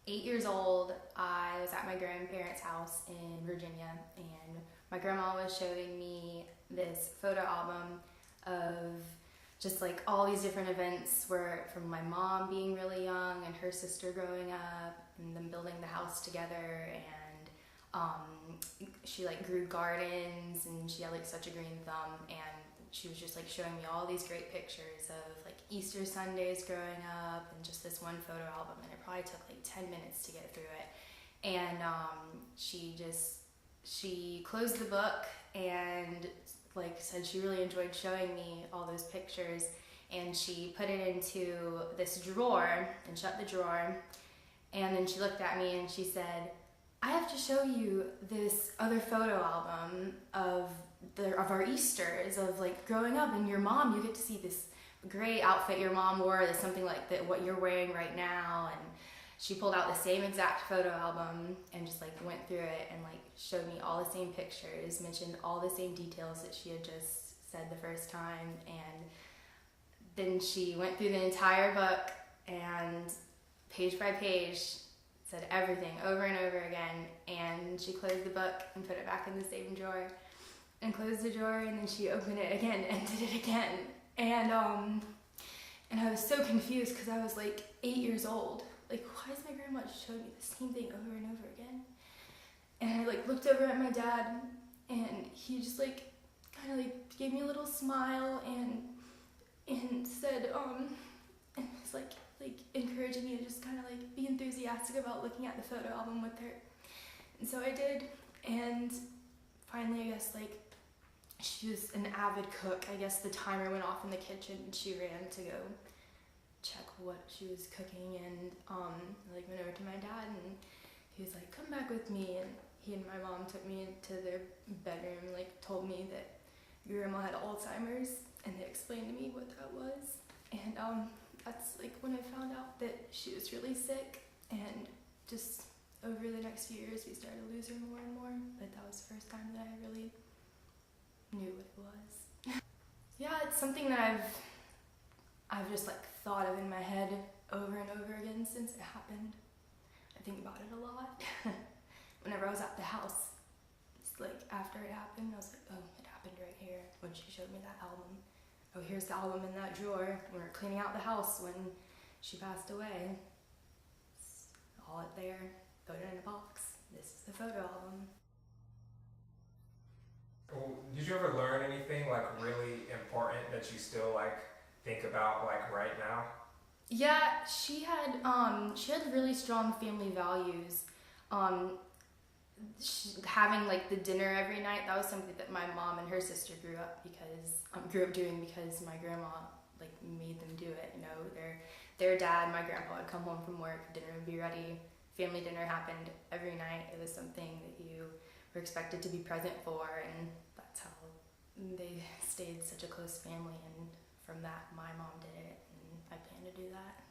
8 years old, I was at my grandparents' house in Virginia, and my grandma was showing me this photo album of just like all these different events where from my mom being really young and her sister growing up and them building the house together, and she like grew gardens and she had like such a green thumb, and she was just like showing me all these great pictures of like Easter Sundays growing up and just this one photo album, and it probably took like 10 minutes to get through it. And she closed the book and like said she really enjoyed showing me all those pictures, and she put it into this drawer and shut the drawer, and then she looked at me and she said, I have to show you this other photo album of our Easters, of like growing up, and your mom, you get to see this great outfit your mom wore, that's something like that what you're wearing right now. And she pulled out the same exact photo album and just like went through it and like showed me all the same pictures, mentioned all the same details that she had just said the first time. And then she went through the entire book and page by page said everything over and over again, and she closed the book and put it back in the same drawer and closed the drawer, and then she opened it again and did it again. And I was so confused because I was like 8 years old. Like, why is my grandma just showing me the same thing over and over again? And I like looked over at my dad, and he just like kind of like gave me a little smile and said and was like encouraging me to just kind of like be enthusiastic about looking at the photo album with her. And so I did, and finally I guess like she was an avid cook. I guess the timer went off in the kitchen and she ran to go check what she was cooking, and like went over to my dad and he was like, come back with me, and he and my mom took me into their bedroom and like told me that your grandma had Alzheimer's, and they explained to me what that was. And that's like when I found out that she was really sick, and just over the next few years we started to lose her more and more, but that was the first time that I really knew what it was. Yeah, it's something that I've just like thought of in my head over and over again since it happened. I think about it a lot. Whenever I was at the house, it's like after it happened, I was like, oh, it happened right here when she showed me that album. Oh, here's the album in that drawer. We were cleaning out the house when she passed away. It's all up there, put it in a box. This is the photo album. Well, did you ever learn anything like really important that you still like think about like right now? Yeah, she had really strong family values. Having like the dinner every night, that was something that my mom and her sister grew up doing because my grandma like made them do it. You know, their dad, my grandpa, would come home from work, dinner would be ready, family dinner happened every night. It was something that you were expected to be present for, and that's how they stayed such a close family. And from that, my mom did it, and I plan to do that.